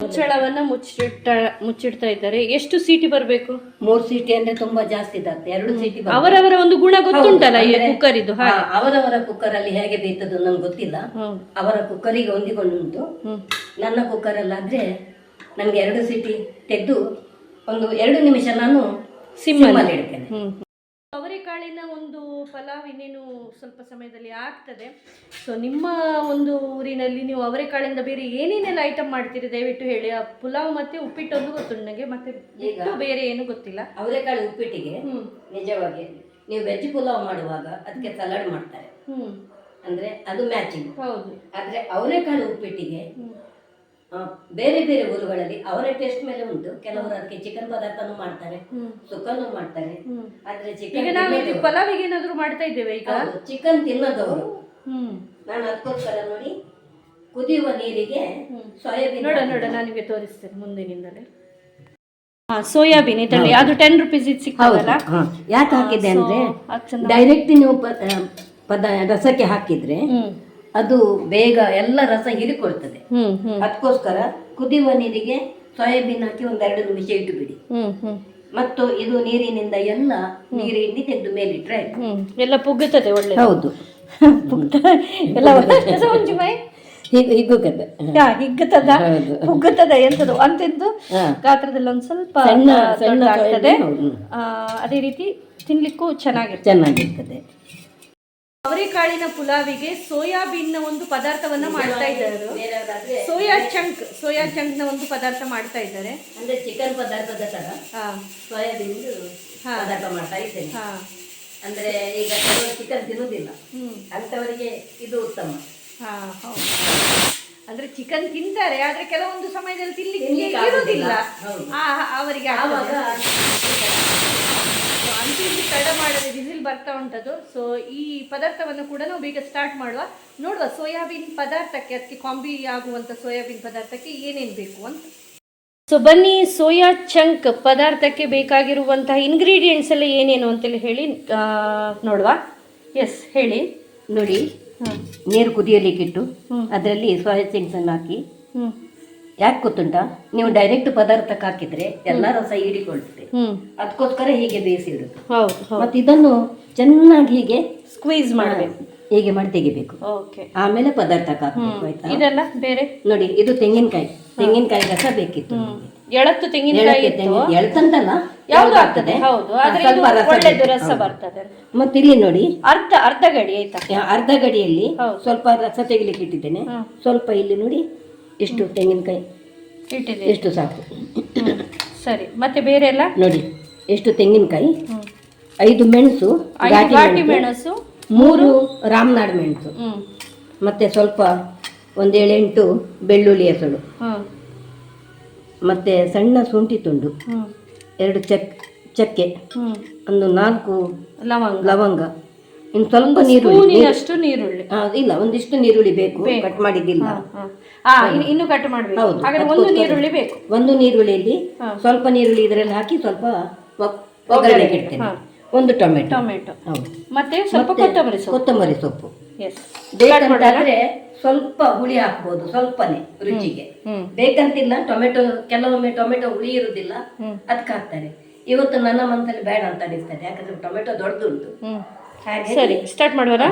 ಮುಚ್ಚಳವನ್ನ ಮುಚ್ಚಿಡ್ತಾ ಇದ್ದಾರೆ. ಎಷ್ಟು ಸೀಟಿ ಬರಬೇಕು? 3 ಸೀಟಿ ಅಂದ್ರೆ ತುಂಬಾ ಜಾಸ್ತಿ ಇರುತ್ತೆ. 2 ಸೀಟಿ. ಅವರವರ ಒಂದು ಗುಣ ಗೊತ್ತುಂಟಲ್ಲ ಈ ಕುಕ್ಕರ್ ಇದು. ಅವರವರ ಕುಕ್ಕರ್ ಅಲ್ಲಿ ಹೇಗೆ ಬೇಯ್ತದ್ದು ನಮ್ಗೆ ಗೊತ್ತಿಲ್ಲ. ಅವರ ಕುಕ್ಕರಿಗೆ ಹೊಂದಿಕೊಂಡುಂಟು. ನನ್ನ ಕುಕ್ಕರ್ ಅಲ್ಲಾದ್ರೆ ನನ್ಗೆ 2 ಸೀಟಿ ತೆಗೆದು ಒಂದು 2 ನಿಮಿಷ ನಾನು ಸಿಮ್ಮಲ್ಲಿ ಇಡ್ತೇನೆ. ಅವರೆಕಾಳಿನ ಒಂದು ಪಲಾವ್ ಇನ್ನೇನು ಸ್ವಲ್ಪ ಸಮಯದಲ್ಲಿ ಆಗ್ತದೆ. ಸೊ ನಿಮ್ಮ ಒಂದು ಊರಿನಲ್ಲಿ ನೀವು ಅವರೆಕಾಳಿಂದ ಬೇರೆ ಏನೇನೆಲ್ಲ ಐಟಮ್ ಮಾಡ್ತೀರಿ ದಯವಿಟ್ಟು ಹೇಳಿ. ಆ ಪುಲಾವ್ ಮತ್ತೆ ಉಪ್ಪಿಟ್ಟೊಂದು ಗೊತ್ತುಂಟು ನನಗೆ, ಮತ್ತೆ ಬೇರೆ ಏನು ಗೊತ್ತಿಲ್ಲ. ಅವರೆಕಾಳು ಉಪ್ಪಿಟ್ಟಿಗೆ ನಿಜವಾಗಿ ನೀವು ವೆಜ್ ಪುಲಾವ್ ಮಾಡುವಾಗ ಅದಕ್ಕೆ ಸಲಾಡ್ ಮಾಡ್ತಾರೆ, ಅಂದ್ರೆ ಅದು ಮ್ಯಾಚಿಂಗ್. ಹೌದು. ಆದ್ರೆ ಅವರೆಕಾಳು ಉಪ್ಪಿಟ್ಟಿಗೆ ಬೇರೆ ಬೇರೆ ಊರುಗಳಲ್ಲಿ ಅವರ ಟೇಸ್ಟ್ ಮೇಲೆ ಉಂಟು. ಕೆಲವರು ಅದಕ್ಕೆ ಚಿಕನ್ ಪದಾರ್ಥನೂ ಮಾಡ್ತಾರೆ, ಸುಕ್ಕನ್ನು ಮಾಡ್ತಾರೆ. ಆದ್ರೆ ಚಿಕನ್ ಪಲಾವಿಗೆ ಏನಾದ್ರು ಮಾಡ್ತಾ ಇದ್ದೇವೆ ಈಗ. ಚಿಕನ್ ತಿನ್ನದವರು ನಾನು ಅದಕ್ಕೋಸ್ಕರ ನೋಡಿ ಕುದಿಯುವ ನೀರಿಗೆ ಸೋಯಾಬೀನ್ ನೋಡ ನನಗೆ ತೋರಿಸ್ತೇನೆ ಮುಂದಿನಿಂದಲೇ. ಸೋಯಾಬೀನ್ ಇದರಲ್ಲಿ ಅದು 10 ರುಪೀಸ್ ಇದು ಸಿಗ್ತಾವಲ್ಲ. ಯಾಕೆ ಹಾಕಿದೆ ಅಂದ್ರೆ ಅದು ಚೆನ್ನಾಗಿ ಡೈರೆಕ್ಟ್ ನೀವು ರಸಕ್ಕೆ ಹಾಕಿದ್ರೆ ಅದು ಬೇಗ ಎಲ್ಲ ರಸ ಹೀರಿಕೊಳ್ತದೆ. ಅದಕ್ಕೋಸ್ಕರ ಕುದಿಯುವ ನೀರಿಗೆ ಸೋಯಾಬೀನ್ ಹಾಕಿ 1-2 ನಿಮಿಷ ಇಟ್ಟು ಬಿಡಿ. ಮತ್ತು ಇದು ನೀರಿನಿಂದ ಎಲ್ಲ ನೀರಿನಿಂದ ತೆಗೆದು ಮೇಲಿಟ್ರೆ ಎಲ್ಲ ಪುಗ್ಗುತ್ತದೆ ಒಳ್ಳೆ. ಹೌದು ಎಲ್ಲ ಒಂಚು ಮೈ ಹಿಗ್ಗುತ್ತದ ಪುಗ್ಗುತ್ತದೆ ಎಂತದು ಅಂತಿದ್ದು ಗಾತ್ರದಲ್ಲಿ ಒಂದ್ ಸ್ವಲ್ಪ ಆಗ್ತದೆ. ಅದೇ ರೀತಿ ತಿನ್ಲಿಕ್ಕೂ ಚೆನ್ನಾಗಿರ್ತದೆ. ಅವರೆಕಾಳಿನ ಪುಲಾವಿಗೆ ಸೋಯಾಬೀನ್ ಒಂದು ಪದಾರ್ಥವನ್ನ ಮಾಡ್ತಾ ಇದ್ದಾರೆ. ಸೋಯಾ ಚಂಕ್ ನ ಒಂದು ಪದಾರ್ಥ ಮಾಡ್ತಾ ಇದ್ದಾರೆ. ಅಂದ್ರೆ ಚಿಕನ್ ಪದಾರ್ಥದ ತರ ಸೋಯಾಬೀನ್ ಪದಾರ್ಥ ಮಾಡ್ತಾ ಇದ್ದೇನೆ. ಅಂದ್ರೆ ಈಗ ಚಿಕನ್ ತಿನ್ನುವುದಿಲ್ಲ ಅಂತವರಿಗೆ ಇದು ಉತ್ತಮ. ಅಂದ್ರೆ ಚಿಕನ್ ತಿಂತಾರೆ, ಆದ್ರೆ ಕೆಲವೊಂದು ಸಮಯದಲ್ಲಿ ತಿನ್ಲಿಕ್ಕೆ ಇರುವುದಿಲ್ಲ ಅವರಿಗೆ. ಅಂತಿಂದು ತಡ ಮಾಡದೆ ವಿಸಿಲ್ ಬರ್ತಾ ಉಂಟದು. ಸೊ ಈ ಪದಾರ್ಥವನ್ನು ಕೂಡ ನಾವು ಬೇಗ ಸ್ಟಾರ್ಟ್ ನೋಡುವ ಸೋಯಾಬೀನ್ ಪದಾರ್ಥಕ್ಕೆ, ಅದಕ್ಕೆ ಕಾಂಬಿ ಆಗುವಂತ ಸೋಯಾಬೀನ್ ಪದಾರ್ಥಕ್ಕೆ ಏನೇನು ಬೇಕು ಅಂತ. ಸೊ ಬನ್ನಿ, ಸೋಯಾ ಚಂಕ್ ಪದಾರ್ಥಕ್ಕೆ ಬೇಕಾಗಿರುವಂತಹ ಇಂಗ್ರೀಡಿಯೆಂಟ್ಸ್ ಎಲ್ಲ ಏನೇನು ಅಂತೇಳಿ ಹೇಳಿ ನೋಡುವ. ಎಸ್ ಹೇಳಿ. ನೋಡಿ, ನೀರು ಕುದಿಯಲಿಕ್ಕಿಟ್ಟು ಅದರಲ್ಲಿ ಸೋಯಾ ಚಂಕ್ಸ್ ಅನ್ನು ಹಾಕಿ. ಯಾಕೆ ಗೊತ್ತುಂಟಾ, ನೀವು ಡೈರೆಕ್ಟ್ ಪದಾರ್ಥಕ್ಕೆ ಹಾಕಿದ್ರೆ ಎಲ್ಲ ರಸ ಹೀರಿಕೊಳ್ತದೆ. ಅದಕ್ಕೋಸ್ಕರ ಹೀಗೆ ಬೇಯಿಸಿ ಇಡುದು. ಮತ್ತೆ ಇದನ್ನು ಚೆನ್ನಾಗಿ ಹೀಗೆ ಸ್ಕ್ವೀಸ್ ಮಾಡಬೇಕು, ಹೀಗೆ ಮಾಡಿ ತೆಗಿಬೇಕು. ಆಮೇಲೆ ಪದಾರ್ಥಕ್ಕೆ ಹಾಕಬೇಕು. ಆಯ್ತಾ? ಇದೆಲ್ಲ ಬೇರೆ ನೋಡಿ, ಇದು ತೆಂಗಿನಕಾಯಿ ರಸ ಬೇಕಿತ್ತು. ಎಳತ್ತು ತೆಂಗಿನಕಾಯಿ ಎಳತಂತಲ್ಲ, ಯಾವ್ದು ಆಗ್ತದೆ. ಹೌದು, ಒಳ್ಳೆದು ರಸ ಬರ್ತದೆ. ಮತ್ತೆ ಇಲ್ಲಿ ನೋಡಿ, ಅರ್ಧ ಗಡಿ ಆಯ್ತಾ, ಅರ್ಧ ಗಡಿಯಲ್ಲಿ ಸ್ವಲ್ಪ ರಸ ತೆಗಿಲಿಕ್ಕೆ ಇಟ್ಟಿದ್ದೇನೆ. ಸ್ವಲ್ಪ ಇಲ್ಲಿ ನೋಡಿ, ಎಷ್ಟು ತೆಂಗಿನಕಾಯಿ ಇಟ್ಟಿದೆ, ಎಷ್ಟು ಸಾಕು. ಸರಿ, ಮತ್ತೆ ಬೇರೆ ಎಲ್ಲ ನೋಡಿ, ಎಷ್ಟು ತೆಂಗಿನಕಾಯಿ, 5 ಮೆಣಸು, ಘಾಟಿ ಮೆಣಸು, 3 ರಾಮನಾಡ್ ಮೆಣಸು, ಮತ್ತೆ ಸ್ವಲ್ಪ 1-8 ಬೆಳ್ಳುಳ್ಳಿ ಹೆಸಳು, ಮತ್ತೆ ಸಣ್ಣ ಶುಂಠಿ ತುಂಡು, 2 ಚಕ್ಕೆ, ಒಂದು 4 ಲವಂಗ, ಇನ್ನು ಸ್ವಲ್ಪ ನೀರುಳ್ಳಿ. ಇಲ್ಲ, ಒಂದಿಷ್ಟು ನೀರುಳ್ಳಿ ಬೇಕು, ಕಟ್ ಮಾಡಿದ್ದಿಲ್ಲ. ಇನ್ನು ಕಟ್ ಮಾಡಬೇಕು. ಹೌದು, ಒಂದು ನೀರುಳ್ಳಿ ಬೇಕು. ಒಂದು ನೀರುಳ್ಳಿಯಲ್ಲಿ ಸ್ವಲ್ಪ ನೀರುಳ್ಳಿ ಇದರಲ್ಲಿ ಹಾಕಿ ಸ್ವಲ್ಪ ಒಗ್ಗರಣೆಗೆ ಇಡ್ತೇನೆ. 1 ಟೊಮೆಟೊ. ಹೌದು, ಮತ್ತೆ ಸ್ವಲ್ಪ ಕೊತ್ತಂಬರಿ ಸೊಪ್ಪು. ಬೇಕಂತಾದ್ರೆ ಸ್ವಲ್ಪ ಹುಳಿ ಹಾಕ್ಬೋದು, ಸ್ವಲ್ಪನೇ ರುಚಿಗೆ. ಬೇಕಂತಿಲ್ಲ, ಕೆಲವೊಮ್ಮೆ ಟೊಮೆಟೊ ಹುಳಿ ಇರುವುದಿಲ್ಲ, ಅದಕ್ಕೆ ಹಾಕ್ತಾರೆ. ಇವತ್ತು ನನ್ನ ಮನಸ್ಸಲ್ಲಿ ಬೇಡ ಅಂತ ಅನಿಸ್ತದೆ, ಯಾಕಂದ್ರೆ ಟೊಮೆಟೊ ದೊಡ್ಡದುಂಟು. ಸರಿ, ಸ್ಟಾರ್ಟ್ ಮಾಡೋಣ.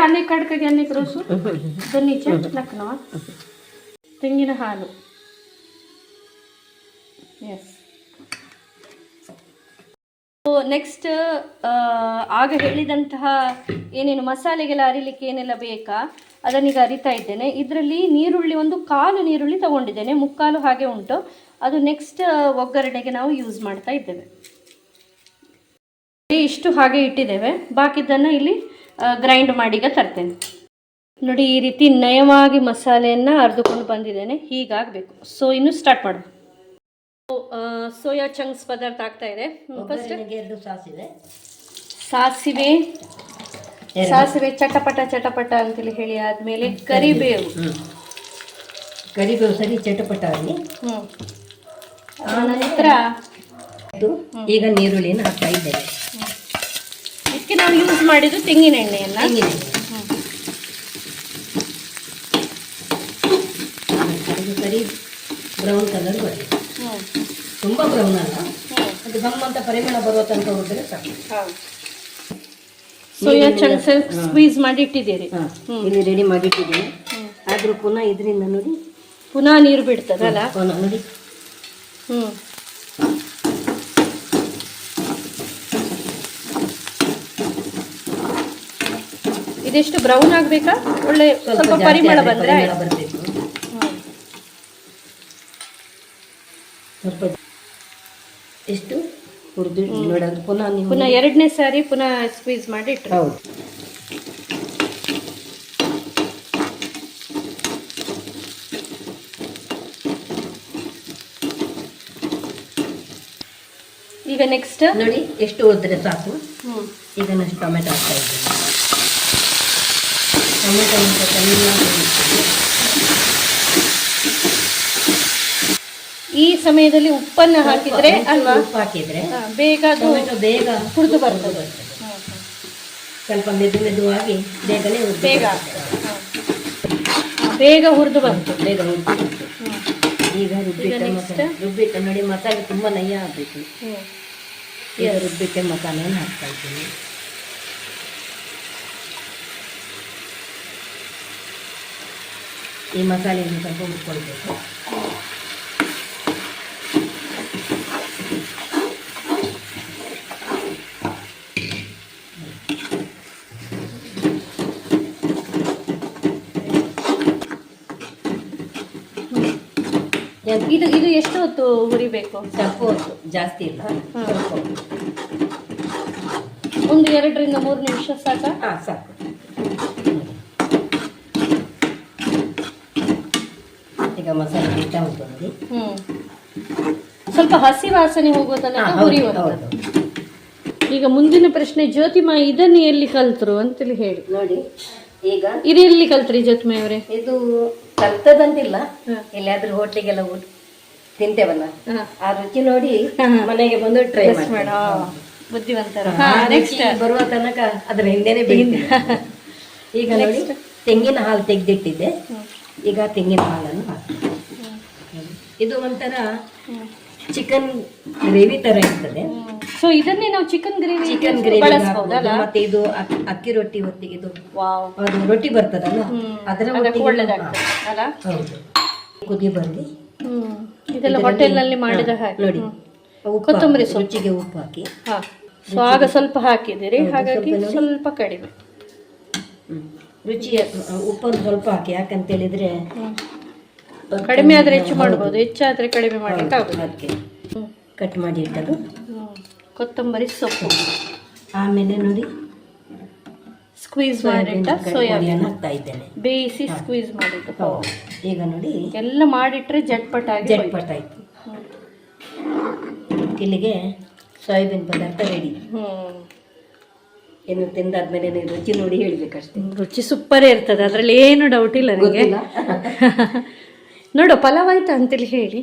ಅನ್ನೆ ಕಡ್ಕಾಗಿ ಅನ್ನೆ ರೋಸು ನೀಚೆ ನಕ್ಕನವ ತೆಂಗಿನ ಹಾಲು. ಎಸ್. ನೆಕ್ಸ್ಟ್ ಆಗ ಹೇಳಿದಂತಹ ಏನೇನು ಮಸಾಲೆಗೆಲ್ಲ ಅರಿಲಿಕ್ಕೆ ಏನೆಲ್ಲ ಬೇಕಾ ಅದನ್ನೀಗ ಅರಿತಾ ಇದ್ದೇನೆ. ಇದರಲ್ಲಿ ನೀರುಳ್ಳಿ 1/4 ನೀರುಳ್ಳಿ ತಗೊಂಡಿದ್ದೇನೆ, 3/4 ಹಾಗೆ ಉಂಟು. ಅದು ನೆಕ್ಸ್ಟ್ ಒಗ್ಗರಣೆಗೆ ನಾವು ಯೂಸ್ ಮಾಡ್ತಾ ಇದ್ದೇವೆ. ಇಷ್ಟು ಹಾಗೆ ಇಟ್ಟಿದ್ದೇವೆ, ಬಾಕಿದ್ದನ್ನು ಇಲ್ಲಿ ಗ್ರೈಂಡ್ ಮಾಡೀಗ ತರ್ತೇನೆ. ನೋಡಿ, ಈ ರೀತಿ ನಯವಾಗಿ ಮಸಾಲೆಯನ್ನು ಅರ್ದುಕೊಂಡು ಬಂದಿದ್ದೇನೆ, ಹೀಗಾಗಬೇಕು. ಸೊ ಇನ್ನು ಸ್ಟಾರ್ಟ್ ಮಾಡು. ಸೋಯಾ ಚಂಕ್ಸ್ ಪದಾರ್ಥ ಆಗ್ತಾ ಇದೆ. ಫಸ್ಟ್ ಸಾಸಿವೆ ಚಟಪಟ ಅಂತೇಳಿ ಹೇಳಿ ಆದ್ಮೇಲೆ ಕರಿಬೇವು ಸರಿ ಚಟಪಟ ಆಗಲಿ. ನಂತರ ಈಗ ನೀರುಳ್ಳಿನ ಹಾಕ್ತಾ ಇದ್ದೇವೆ. ಇದಕ್ಕೆ ನಾವು ಯೂಸ್ ಮಾಡಿದ್ದು ತೆಂಗಿನ ಎಣ್ಣೆಯನ್ನ. ಸರಿ ಬ್ರೌನ್ ಕಲರ್ ಬರಲಿ, ತುಂಬಾ ಬ್ರೌನ್ ಅಲ್ಲ, ಅದು ಗಮ್ಮಂತ ಪರಿಮಳ ಬರುವ ತನಕ ಹೋದ್ರೆ ಸಾಕು. ಸೋಯಾ ಚಂಕ್ಸ್ ಸ್ಕ್ವೀಸ್ ಮಾಡಿ ಇಟ್ಟಿದ್ದೀರಿ, ಇಲ್ಲಿ ರೆಡಿ ಮಾಡಿ ಇಟ್ಟಿದ್ದೀನಿ. ಆದ್ರೂ ಪುನಃ ಇದರಿಂದ ನೋಡಿ ಪುನಃ ನೀರು ಬಿಡ್ತದಲ್ಲ ನೋಡಿ. ಇದೆಷ್ಟು ಬ್ರೌನ್ ಆಗ್ಬೇಕಾ? ಒಳ್ಳೆ ಸ್ವಲ್ಪ ಪರಿಮಳ ಬಂದ್ರೆ ಬರಬೇಕು. ಸ್ವಲ್ಪ ಎಷ್ಟು ಹುರಿದು ನೋಡೋದು. ಪುನಃ 2ನೇ ಸಾರಿ ಪುನಃ ಸ್ಕ್ವೀಸ್ ಮಾಡಿ ಇಟ್ಟರು. ಹೌದು. ಈಗ ನೆಕ್ಸ್ಟ್ ನೋಡಿ, ಎಷ್ಟು ಹೋದ್ರೆ ಸಾಕು. ಈಗ ನೆಕ್ಸ್ಟ್ ಟೊಮೆಟೊ ಹಾಕ್ತಾ ಇದ್ದೀನಿ. ಟೊಮೆಟೊ ಚೆನ್ನಾಗಿ ಈ ಸಮಯದಲ್ಲಿ ಉಪ್ಪನ್ನು ಹಾಕಿದ್ರೆ ಅಲ್ವಾ ಉಪ್ಪು ಹಾಕಿದ್ರೆ ಬೇಗ ಅದು ಟೊಮೆಟೊ ಬೇಗ ಹುರಿದು ಬರ್ತದೆ. ಸ್ವಲ್ಪ ಮೆದುವಾಗಿ ಬೇಗನೆ ಬೇಗ ಬೇಗ ಹುರಿದು ಬಂತು. ಬೇಗ ಹುರಿದು ಈಗ ರುಬ್ಬಿಟ್ಟು ನೋಡಿ, ಮಸಾಲೆ ತುಂಬ ನಯ್ಯ ಆಗಬೇಕು. ಈಗ ರುಬ್ಬಿಟ್ಟೆ ಮಸಾಲೆಯನ್ನು ಹಾಕ್ತಾ ಇದ್ದೀನಿ. ಈ ಮಸಾಲೆಯನ್ನು ಸ್ವಲ್ಪ ಹುರ್ಕೊಳ್ಬೇಕು. ಇದು ಎಷ್ಟು ಹೊತ್ತು ಹುರಿಬೇಕು? ಸ್ವಲ್ಪ ಹೊತ್ತು, ಜಾಸ್ತಿ ಇಲ್ಲ. ಒಂದು 2-3 ನಿಮಿಷ ಸಾಕಾ? ಹಾಂ, ಸಾಕು. ಈಗ ಮಸಾಲೆ ಬಿಡ್ತಾ ಉಂಟು ನೋಡಿ. ಸ್ವಲ್ಪ ಹಸಿ ವಾಸನೆ ಹೋಗೋ ತನಕ ಹುರಿಯುವುದು. ಈಗ ಮುಂದಿನ ಪ್ರಶ್ನೆ, ಜ್ಯೋತಿಮಾ ಇದನ್ನು ಎಲ್ಲಿ ಕಲ್ತರು ಅಂತೇಳಿ ಹೇಳಿ. ನೋಡಿ, ಈಗ ಇದು ಎಲ್ಲಿ ಕಲ್ತ್ರಿ ಜ್ಯೋತಿಮಾ ಅವರೇ? ಇದು ಕಲ್ತದಂತಿಲ್ಲ, ಎಲ್ಲಾದ್ರೂ ಹೋಟ್ಲಿಗೆಲ್ಲ ತಿಂತೇವಲ್ಲ, ಆ ರುಚಿ ನೋಡಿ ಮನೆಗೆ ಬಂದು ಟ್ರೈ ಮಾಡಿ. ಬುದ್ಧಿವಂತರ. ನೆಕ್ಸ್ಟ್ ಬರುವ ತನಕ ಅದ್ರ ಹಿಂದೆನೆ ಬೇಯಿದೆ. ಈಗ ನೋಡಿ, ತೆಂಗಿನ ಹಾಲು ತೆಗೆದಿಟ್ಟಿದ್ದೆ. ಈಗ ತೆಂಗಿನ ಹಾಲನ್ನು ಹಾಕಿ, ಇದು ಒಂಥರ ಚಿಕನ್ ಗ್ರೇವಿ ತರ ಇರ್ತದೆ. ಸೊ ಇದನ್ನೇ ನಾವು ಚಿಕನ್ ಗ್ರೇವಿ ಬಳಸಬಹುದಲ್ಲ. ಮತ್ತೆ ಇದು ಅಕ್ಕಿ ರೊಟ್ಟಿ ಹೊತ್ತಿಗೆ ಇದು ಅದು ರೊಟ್ಟಿ ಬರ್ತದಲ್ಲ, ಅದರ ಒಳ್ಳೆದಾಗ್ತದೆ ಅಲ್ಲ. ಹೌದು, ಕುದಿ ಬಂದು ಇದೆಲ್ಲ ಹೋಟೆಲ್ ನಲ್ಲಿ ಮಾಡಿದ ಹಾಗೆ ನೋಡಿ. ಕೊತ್ತಂಬರಿ ರುಚಿಗೆ ಉಪ್ಪು ಹಾಕಿ, ಸೊ ಆಗ ಸ್ವಲ್ಪ ಹಾಕಿದಿರಿ, ಹಾಗಾಗಿ ಸ್ವಲ್ಪ ಕಡಿಮೆ ರುಚಿ ಉಪ್ಪನ್ನು ಸ್ವಲ್ಪ ಹಾಕಿ. ಯಾಕಂತ ಹೇಳಿದ್ರೆ ಕಡಿಮೆ ಆದ್ರೆ ಹೆಚ್ಚು ಮಾಡಬಹುದು, ಹೆಚ್ಚಾದ್ರೆ ಕಡಿಮೆ ಮಾಡ್ಲಿಕ್ಕೆ ಆಗುತ್ತೆ. ಅದಕ್ಕೆ ಕಟ್ ಮಾಡಿ ಇಟ್ಟದು ಕೊತ್ತಂಬರಿ ಸೊಪ್ಪು, ಆಮೇಲೆ ನೋಡಿ ಸ್ಕ್ವೀಸ್ ಮಾಡಿಟ್ಟ ಸೋಯಾಬೀನ್ ಹಾಕ್ತಾ ಇದ್ದೇನೆ, ಬೇಯಿಸಿ ಸ್ಕ್ವೀಸ್ ಮಾಡಿದ್ದು. ಈಗ ನೋಡಿ ಎಲ್ಲ ಮಾಡಿಟ್ರೆ ಜಟ್ಪಟ್ ಆಯ್ತು. ಇಲ್ಲಿಗೆ ಸೋಯಾಬೀನ್ ಪದಾರ್ಥ ರೆಡಿ. ಏನು ತಿಂದಾದ್ಮೇಲೆ ರುಚಿ ನೋಡಿ ಹೇಳ್ಬೇಕಷ್ಟೇ. ರುಚಿ ಸೂಪರೇ ಇರ್ತದೆ, ಅದ್ರಲ್ಲಿ ಏನು ಡೌಟ್ ಇಲ್ಲ ನನಗೆ. ನೋಡು ಪಲಾವ್ ಆಯ್ತಾ ಅಂತೇಳಿ ಹೇಳಿ.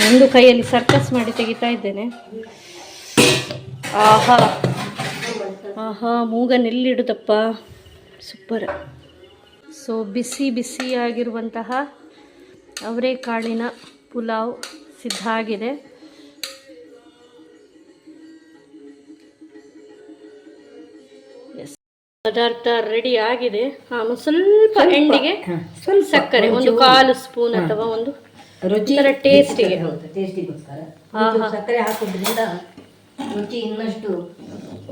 ಒಂದು ಕೈಯಲ್ಲಿ ಸರ್ಕಸ್ ಮಾಡಿ ತೆಗಿತಾ ಇದ್ದೇನೆ. ಆಹಾ ಆಹಾ, ಮೂಗನ್ನೆಲ್ಲಿಡುತ್ತಪ್ಪ, ಸೂಪರ್. ಸೊ ಬಿಸಿ ಬಿಸಿಯಾಗಿರುವಂತಹ ಅವರೆಕಾಳಿನ ಪುಲಾವ್ ಸಿದ್ಧ ಆಗಿದೆ. ಪದಾರ್ಥ ರೆಡಿ ಆಗಿದೆ. ಸ್ವಲ್ಪ ಎಂಡಿಗೆ ಸ್ವಲ್ಪ ಸಕ್ಕರೆ, ಒಂದು 1/4 ಸ್ಪೂನ್ ಅಥವಾ ಒಂದು ರುಚಿ ಟೇಸ್ಟಿಗೆ. ಸಕ್ಕರೆ ಹಾಕೋದ್ರಿಂದ ರುಚಿ ಇನ್ನಷ್ಟು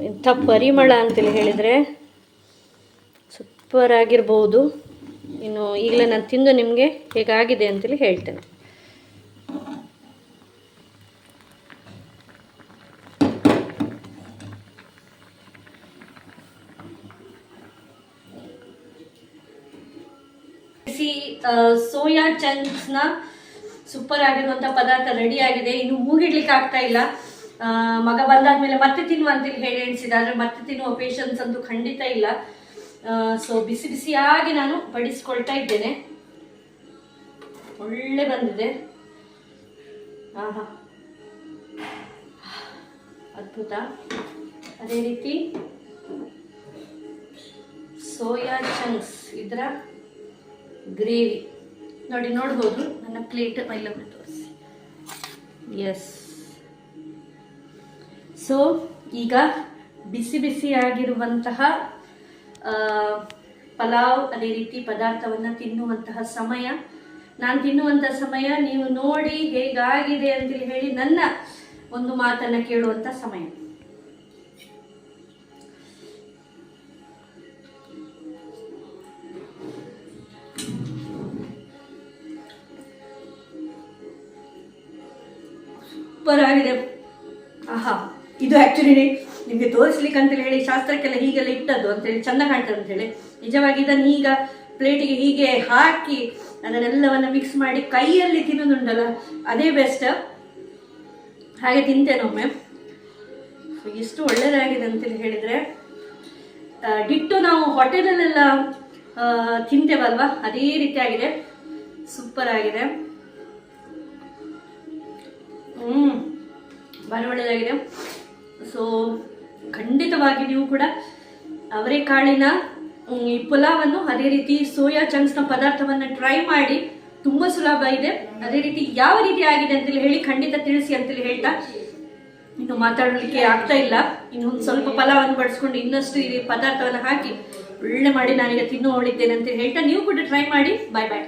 ಇಂಥ ಪರಿಮಳ ಅಂತೇಳಿ ಹೇಳಿದರೆ ಸೂಪರ್ ಆಗಿರ್ಬೋದು. ಇನ್ನು ಈಗಲೇ ನಾನು ತಿಂದು ನಿಮಗೆ ಹೇಗಾಗಿದೆ ಅಂತೇಳಿ ಹೇಳ್ತೇನೆ. ಸೋಯಾ ಚಂಕ್ಸ್ನ ಸೂಪರ್ ಆಗಿರುವಂಥ ಪದಾರ್ಥ ರೆಡಿ ಆಗಿದೆ. ಇನ್ನು ಮೂಗಿಡ್ಲಿಕ್ಕೆ ಆಗ್ತಾ ಇಲ್ಲ. ಮಗ ಬಂದಾದ್ಮೇಲೆ ಮತ್ತೆ ತಿನ್ನುವ ಅಂತೇಳಿ ಹೇಳಿ ಎಣಿಸಿದ, ಆದರೆ ಮತ್ತೆ ತಿನ್ನುವ ಪೇಷನ್ಸ್ ಅಂತೂ ಖಂಡಿತ ಇಲ್ಲ. ಸೊ ಬಿಸಿ ಬಿಸಿಯಾಗಿ ನಾನು ಬಡಿಸ್ಕೊಳ್ತಾ ಇದ್ದೇನೆ. ಒಳ್ಳೆ ಬಂದಿದೆ. ಆಹಾ, ಅದ್ಭುತ. ಅದೇ ರೀತಿ ಸೋಯಾ ಚಂಕ್ಸ್, ಇದರ ಗ್ರೇವಿ ನೋಡಿ, ನೋಡ್ಬೋದು ನನ್ನ ಪ್ಲೇಟ್ ಮೈಲೊಮ್ಮೆ ತೋರಿಸಿ. ಎಸ್. ಸೊ ಈಗ ಬಿಸಿ ಬಿಸಿಯಾಗಿರುವಂತಹ ಪಲಾವ್ ಅದೇ ರೀತಿ ಪದಾರ್ಥವನ್ನು ತಿನ್ನುವಂತಹ ಸಮಯ. ನಾನು ತಿನ್ನುವಂತಹ ಸಮಯ, ನೀವು ನೋಡಿ ಹೇಗಾಗಿದೆ ಅಂತೇಳಿ ಹೇಳಿ ನನ್ನ ಒಂದು ಮಾತನ್ನು ಕೇಳುವಂಥ ಸಮಯ. ಸೂಪರ್ ಆಗಿದೆ. ಆಹಾ, ಇದು ಆ್ಯಕ್ಚುಲಿ ನಿಮಗೆ ತೋರಿಸ್ಲಿಕ್ಕೆ ಅಂತೇಳಿ ಹೇಳಿ ಶಾಸ್ತ್ರಕ್ಕೆಲ್ಲ ಹೀಗೆಲ್ಲ ಇಟ್ಟದ್ದು ಅಂತೇಳಿ ಚೆಂದ ಕಾಣ್ತದೆ ಅಂತೇಳಿ. ನಿಜವಾಗಿ ಇದನ್ನು ಈಗ ಪ್ಲೇಟಿಗೆ ಹೀಗೆ ಹಾಕಿ ಅದನ್ನೆಲ್ಲವನ್ನು ಮಿಕ್ಸ್ ಮಾಡಿ ಕೈಯಲ್ಲಿ ತಿನ್ನೋದುಂಟಲ್ಲ, ಅದೇ ಬೆಸ್ಟ್. ಹಾಗೆ ತಿಂತೇನೊಮ್ಮೆ. ಎಷ್ಟು ಒಳ್ಳೆಯದಾಗಿದೆ ಅಂತೇಳಿ ಹೇಳಿದರೆ ಡಿಟ್ಟು ನಾವು ಹೋಟೆಲಲ್ಲೆಲ್ಲ ತಿಂತೇವಲ್ವಾ ಅದೇ ರೀತಿಯಾಗಿದೆ. ಸೂಪರ್ ಆಗಿದೆ. ಭಾರಿ ಒಳ್ಳೆಯದಾಗಿದೆ. ಸೊ ಖಂಡಿತವಾಗಿ ನೀವು ಕೂಡ ಅವರೆಕಾಳಿನ ಈ ಪುಲಾವನ್ನು ಅದೇ ರೀತಿ ಸೋಯಾ ಚಂಕ್ಸ್ನ ಪದಾರ್ಥವನ್ನು ಟ್ರೈ ಮಾಡಿ. ತುಂಬ ಸುಲಭ ಇದೆ. ಅದೇ ರೀತಿ ಯಾವ ರೀತಿ ಆಗಿದೆ ಅಂತೇಳಿ ಹೇಳಿ ಖಂಡಿತ ತಿಳಿಸಿ ಅಂತೇಳಿ ಹೇಳ್ತಾ ಇನ್ನು ಮಾತಾಡಲಿಕ್ಕೆ ಆಗ್ತಾ ಇಲ್ಲ. ಇನ್ನೊಂದು ಸ್ವಲ್ಪ ಪಲಾವನ್ನು ಬಡಿಸ್ಕೊಂಡು ಇನ್ನಷ್ಟು ಈ ಪದಾರ್ಥವನ್ನು ಹಾಕಿ ಒಳ್ಳೆ ಮಾಡಿ ನಾನೀಗ ತಿನ್ನುವಳಿದ್ದೇನೆ ಅಂತ ಹೇಳ್ತಾ ನೀವು ಕೂಡ ಟ್ರೈ ಮಾಡಿ. ಬಾಯ್ ಬಾಯ್.